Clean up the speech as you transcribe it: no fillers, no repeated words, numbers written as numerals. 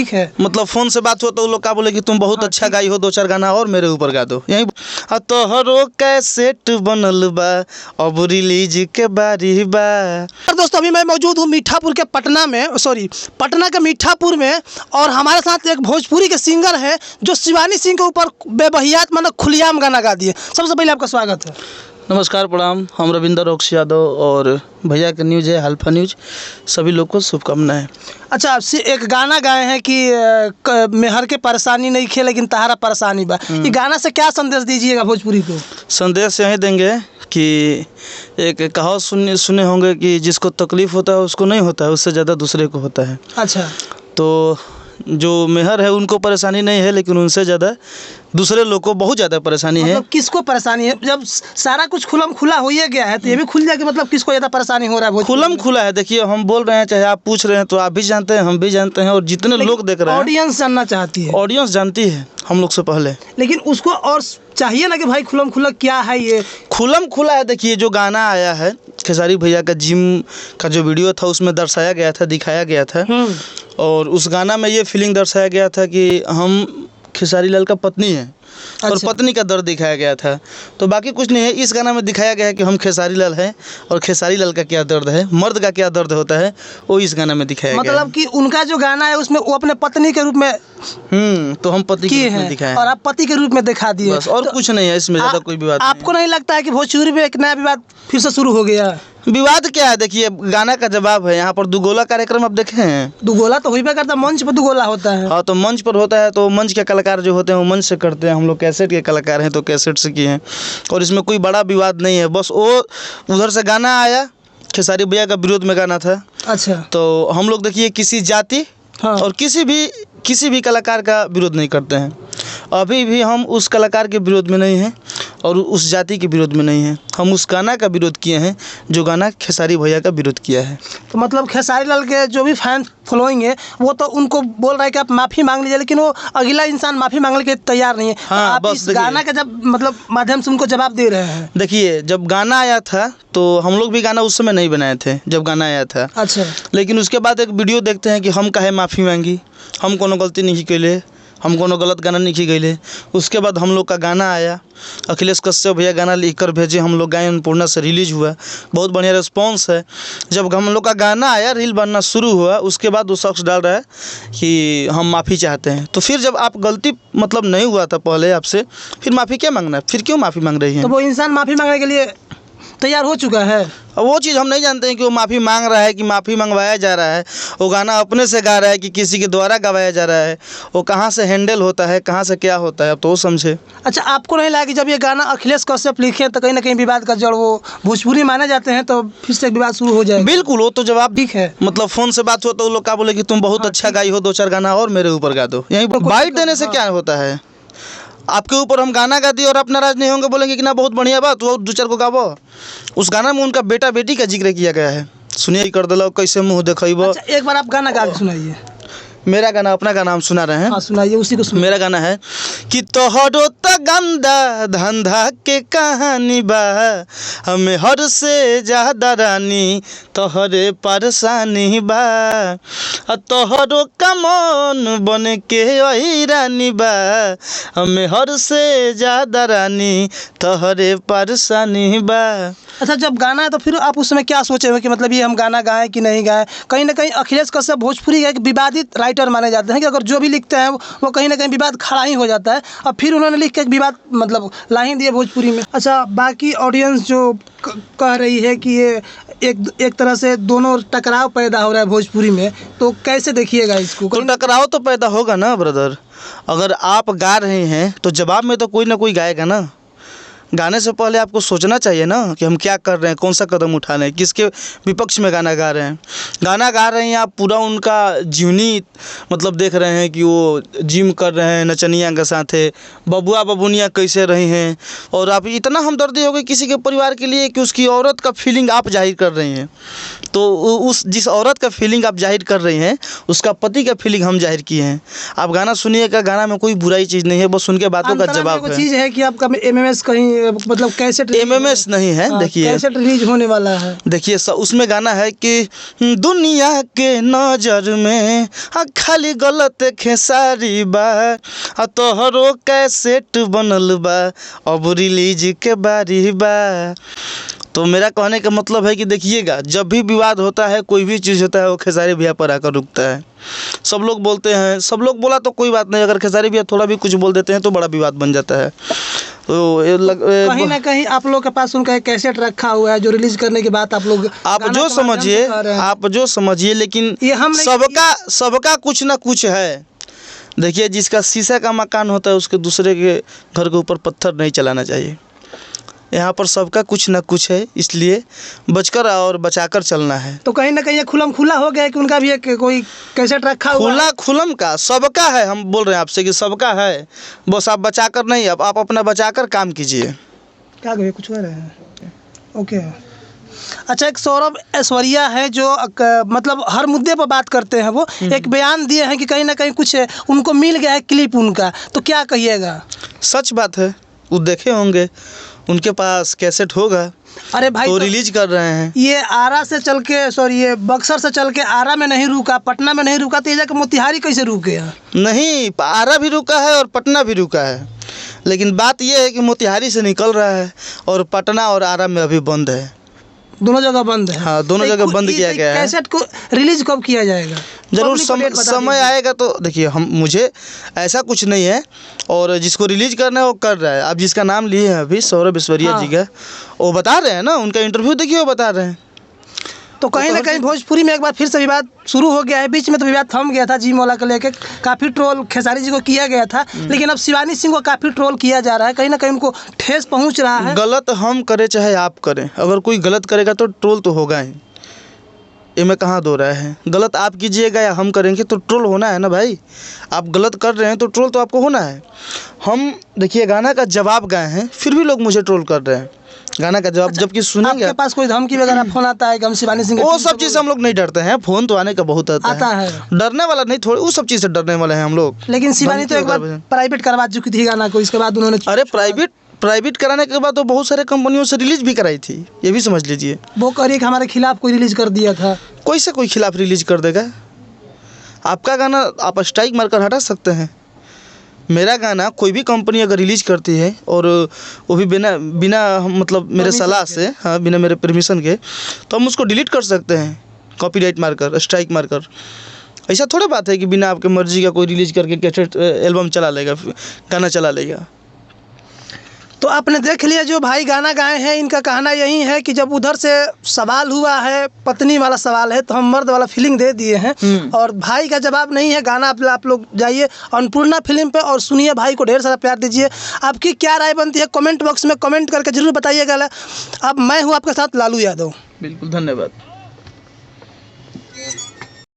ठीक है। मतलब फ़ोन से बात हो तो लोग क्या बोले कि तुम बहुत अच्छा गाई हो, 2-4 गाना और मेरे ऊपर गा दो। यही तोहरो कैसेट बनल बा अब रिलीज के बारी बा। और दोस्तों अभी मैं मौजूद हूँ मीठापुर के पटना के मीठापुर में, और हमारे साथ एक भोजपुरी के सिंगर है जो शिवानी सिंह के ऊपर बेबहियात मतलब खुलेआम गाना गा दिए। सबसे पहले आपका स्वागत है। नमस्कार, प्रणाम। हम रविंदर रोक्स यादव और भैया का न्यूज़ है अल्फा न्यूज़, सभी लोग को शुभकामनाएं। अच्छा, आपसे एक गाना गाए हैं कि मेहर के परेशानी नहीं खे लेकिन तहारा परेशानी बा, ये गाना से क्या संदेश दीजिएगा भोजपुरी को? संदेश यही देंगे कि एक कहावत सुने होंगे कि जिसको तकलीफ़ होता है उसको नहीं होता है, उससे ज़्यादा दूसरे को होता है। अच्छा, तो जो मेहर है उनको परेशानी नहीं है, लेकिन उनसे ज़्यादा दूसरे लोग को बहुत ज़्यादा परेशानी है। मतलब किसको परेशानी है? जब सारा कुछ खुलम खुला हो ही गया है तो ये भी खुल जाए कि मतलब किसको ज़्यादा परेशानी हो रहा है? खुलम खुला है। देखिए, हम बोल रहे हैं, चाहे आप पूछ रहे हैं तो आप भी जानते हैं, हम भी जानते हैं, और जितने लोग देख रहे हैं, ऑडियंस जानना चाहती है। ऑडियंस जानती है हम लोग से पहले, लेकिन उसको और चाहिए ना कि भाई खुलम खुला क्या है ये खुलम खुला है। देखिए, जो गाना आया है खेसारी भैया का जिम का जो वीडियो था उसमें दर्शाया गया था, दिखाया गया था, और उस गाना में ये फीलिंग दर्शाया गया था कि हम खेसारी लाल का पत्नी है। और अच्छा। पत्नी का दर्द दिखाया गया था। तो बाकी कुछ नहीं है। इस गाना में दिखाया गया है कि हम खेसारी लाल हैं और खेसारी लाल का क्या दर्द है, मर्द का क्या दर्द होता है, वो इस गाना में दिखाया गया है। मतलब कि उनका जो गाना है उसमें वो अपने पत्नी के रूप में तो हम पति के रूप में दिखाए और आप पति के रूप में दिखा दिए, बस, और तो कुछ नहीं है इसमें, ज़्यादा कोई विवाद नहीं। आपको नहीं लगता है कि भोजपुरी में एक नया विवाद फिर से शुरू हो गया? विवाद क्या है? देखिए, गाना का जवाब है। यहाँ पर दुगोला कार्यक्रम आप देखे हैं? दुगोला तो हुई भी करता, मंच पर दुगोला होता है। हाँ, तो मंच पर होता है तो मंच के कलाकार जो होते हैं वो मंच से करते हैं। हम लोग कैसेट के कलाकार हैं तो कैसेट से किए हैं, और इसमें कोई बड़ा विवाद नहीं है। बस वो उधर से गाना आया, खेसारी भैया का विरोध में गाना था। अच्छा, तो हम लोग देखिए किसी जाति और किसी भी कलाकार का विरोध नहीं करते हैं। अभी भी हम उस कलाकार के विरोध में नहीं हैं और उस जाति के विरोध में नहीं हैं। हम उस गाना का विरोध किए हैं जो गाना खेसारी भैया का विरोध किया है। तो मतलब खेसारी लाल के जो भी फैन फॉलोइंग है वो तो उनको बोल रहा है कि आप माफ़ी मांग लीजिए, लेकिन वो अगला इंसान माफ़ी मांगने के तैयार नहीं है। हाँ, आप बस इस गाना का जब मतलब माध्यम से उनको जवाब दे रहे हैं। देखिए, जब गाना आया था तो हम लोग भी गाना उस समय नहीं बनाए थे जब गाना आया था। अच्छा, लेकिन उसके बाद एक वीडियो देखते हैं कि हम काहे माफ़ी मांगी, हम कोनो गलती नहीं कैले, हम कोनो गलत गाना नहीं गैले। उसके बाद हम लोग का गाना आया, अखिलेश कश्यप भैया गाना लिख कर भेजे, हम लोग गाए, अन्नपूर्णा से रिलीज हुआ, बहुत बढ़िया रिस्पॉन्स है। जब हम लोग का गाना आया, रील बनना शुरू हुआ, उसके बाद वो शख्स डाल रहा है कि हम माफ़ी चाहते हैं। तो फिर जब आप गलती मतलब नहीं हुआ था पहले आपसे, फिर माफ़ी क्या मांगना है? फिर क्यों माफ़ी मांग रही हैं? तो वो इंसान माफ़ी मांगने के लिए तैयार हो चुका है। अब वो चीज़ हम नहीं जानते हैं कि वो माफ़ी मांग रहा है कि माफ़ी मंगवाया जा रहा है। वो गाना अपने से गा रहा है कि किसी के द्वारा गवाया जा रहा है। वो कहाँ से हैंडल होता है, कहाँ से क्या होता है, अब तो वो समझे। अच्छा, आपको नहीं लगा कि जब ये गाना अखिलेश कश्यप लिखे तो कहीं ना कहीं विवाद का जड़ वो भोजपुरी माने जाते हैं, तो फिर से विवाद शुरू हो जाएगा? बिल्कुल, वो तो जवाब ठीक है। मतलब फ़ोन से बात हो तो लोग क्या बोले कि तुम बहुत अच्छा गाई हो, 2-4 गाना और मेरे ऊपर गा दो। यही बाइट देने से क्या होता है? आपके ऊपर हम गाना गा दिए और आप नाराज़ नहीं होंगे, बोलेंगे कि ना बहुत बढ़िया बात, वो 2-4 को गावो। उस गाना में उनका बेटा बेटी का जिक्र किया गया है। सुनिए कर दिला कैसे मुँह देखेब। अच्छा, एक बार आप गाना गा के सुनाइए। मेरा गाना, अपना गाना हम सुना रहे हैं। हाँ, सुनाइए, उसी को सुनाइए। मेरा गाना है कि तोहरो त गंदा धंधा के कहानी बा, हमें हर से ज्यादा रानी तोहरे परेशानी बा, तोहरो कमन बन के वही रानी बा, हमें हर से ज्यादा रानी तोहरे परेशानी बा। अच्छा, जब गाना है तो फिर आप उस समय क्या सोचे हो कि मतलब ये हम गाना गाएं कि नहीं गाएं? कहीं ना कहीं अखिलेश कश्यप भोजपुरी का एक विवादित राइटर माने जाते हैं कि अगर जो भी लिखते हैं वो कहीं ना कहीं विवाद खड़ा ही हो जाता है, और फिर उन्होंने लिख के एक विवाद मतलब ला ही दिए भोजपुरी में। अच्छा, बाकी ऑडियंस जो कह रही है कि ये एक तरह से दोनों टकराव पैदा हो रहा है भोजपुरी में, तो कैसे देखिएगा इसको? तो टकराव तो पैदा होगा ना ब्रदर। अगर आप गा रहे हैं तो जवाब में तो कोई ना कोई गाएगा ना। गाने से पहले आपको सोचना चाहिए ना कि हम क्या कर रहे हैं, कौन सा कदम उठा रहे हैं, किसके विपक्ष में गाना गा रहे हैं। गाना गा रहे हैं आप पूरा उनका जीवनी मतलब देख रहे हैं कि वो जिम कर रहे हैं नचनिया के साथ है, बबुआ बबुनिया कैसे रही हैं, और आप इतना हमदर्दी हो गई किसी के परिवार के लिए कि उसकी औरत का फीलिंग आप जाहिर कर रही हैं। तो उस जिस औरत का फीलिंग आप जाहिर कर रही हैं उसका पति का फीलिंग हम जाहिर किए हैं। आप गाना सुनिएगा, गाना में कोई बुराई चीज़ नहीं है, बस उनके बातों का जवाब है। चीज़ है कि आपका MMS कहीं मतलब कैसेट MMS नहीं है। देखिए कैसेट रिलीज होने वाला है। देखिए उसमें गाना है कि दुनिया के नजर में खाली गलत खेसारी बा, तोहरो कैसेट बनल बा, अब रिलीज के बारी बा। तो मेरा कहने का मतलब है कि देखिएगा, जब भी विवाद होता है, कोई भी चीज़ होता है, वो खेसारी भैया पर आकर रुकता है। सब लोग बोलते हैं, सब लोग बोला तो कोई बात नहीं, अगर खेसारी भैया थोड़ा भी कुछ बोल देते हैं तो बड़ा विवाद बन जाता है। तो कहीं ना कहीं आप लोग के पास उनका एक कैसेट रखा हुआ है जो रिलीज करने के बाद आप लोग आप जो समझिए, लेकिन सबका कुछ ना कुछ है। देखिए, जिसका शीशा का मकान होता है उसके दूसरे के घर के ऊपर पत्थर नहीं चलाना चाहिए। यहाँ पर सबका कुछ ना कुछ है, इसलिए बचकर और बचाकर चलना है। तो कहीं ना कहीं खुलम खुला हो गया कि उनका भी एक कोई कैसेट रखा हुआ है। खुलम का सबका है। हम बोल रहे हैं आपसे कि सबका है, बस आप बचाकर नहीं, अब आप अपना बचाकर काम कीजिए। क्या कहिए, कुछ हो रहा है? ओके। अच्छा, एक सौरभ ऐश्वर्या है जो मतलब हर मुद्दे पर बात करते हैं। वो एक बयान दिए हैं कि कहीं ना कहीं कुछ उनको मिल गया है क्लिप उनका, तो क्या कहिएगा? सच बात है, वो देखे होंगे, उनके पास कैसेट होगा। अरे भाई, तो रिलीज कर रहे हैं। ये आरा से चल के ये बक्सर से चल के आरा में नहीं रुका, पटना में नहीं रुका, तो ये जाकर मोतिहारी कैसे रुक गया? नहीं, आरा भी रुका है और पटना भी रुका है, लेकिन बात ये है कि मोतिहारी से निकल रहा है और पटना और आरा में अभी बंद है। दोनों जगह बंद है। हाँ, दोनों जगह बंद किया गया है। कैसेट को रिलीज कब किया जाएगा? जरूर समय आएगा। तो देखिए, मुझे ऐसा कुछ नहीं है, और जिसको रिलीज करना है वो कर रहा है। आप जिसका नाम लिए हैं अभी, सौरभ ऐश्वर्या जी का, वो बता रहे हैं ना, उनका इंटरव्यू देखिए, वो बता रहे हैं। तो कहीं ना कहीं भोजपुरी में एक बार फिर से विवाद शुरू हो गया है। बीच में तो विवाद थम गया था, जिम वाला को लेकर काफ़ी ट्रोल खेसारी जी को किया गया था, लेकिन अब शिवानी सिंह को काफ़ी ट्रोल किया जा रहा है। कहीं ना कहीं उनको ठेस पहुंच रहा है। गलत हम करें चाहे आप करें, अगर कोई गलत करेगा तो ट्रोल तो होगा ही, ये में कहाँ दो रहा है। गलत आप कीजिएगा या हम करेंगे तो ट्रोल होना है ना भाई। आप गलत कर रहे हैं तो ट्रोल तो आपको होना है। हम देखिए, गाना का जवाब गाए हैं, फिर भी लोग मुझे ट्रोल कर रहे हैं। गाना का जवाब जबकि सुनेंगे। आपके पास कोई धमकी वगैरह फोन आता है कि हम शिवानी सिंह? वो सब चीज़ हम लोग नहीं डरते हैं, फोन तो आने का बहुत आता है। डरने वाला नहीं, थोड़ी वो सब चीज़ से डरने वाले हैं हम लोग। लेकिन शिवानी तो एक बार प्राइवेट करवा चुकी थी गाना को, इसके बाद उन्होंने अरे प्राइवेट कराने के बाद तो बहुत सारे कंपनियों से रिलीज भी कराई थी, ये भी समझ लीजिए। वो करिए कि हमारे खिलाफ कोई रिलीज कर दिया था। कोई से कोई खिलाफ रिलीज कर देगा? आपका गाना आप स्ट्राइक मारकर हटा सकते हैं। मेरा गाना कोई भी कंपनी अगर रिलीज करती है, और वो भी बिना मतलब मेरे सलाह से, हाँ, बिना मेरे परमिशन के, तो हम उसको डिलीट कर सकते हैं, कॉपीराइट मारकर, स्ट्राइक मारकर। ऐसा थोड़ी बात है कि बिना आपके मर्जी का कोई रिलीज करके कैसेट एल्बम चला लेगा, गाना चला लेगा। तो आपने देख लिया, जो भाई गाना गाए हैं, इनका कहना यही है कि जब उधर से सवाल हुआ है, पत्नी वाला सवाल है, तो हम मर्द वाला फीलिंग दे दिए हैं, और भाई का जवाब नहीं है। गाना आप लोग जाइए अन्नपूर्णा फिल्म पे और सुनिए, भाई को ढेर सारा प्यार दीजिए। आपकी क्या राय बनती है कमेंट बॉक्स में कमेंट करके जरूर बताइएगा। अब मैं हूँ आपके साथ लालू यादव। बिल्कुल, धन्यवाद।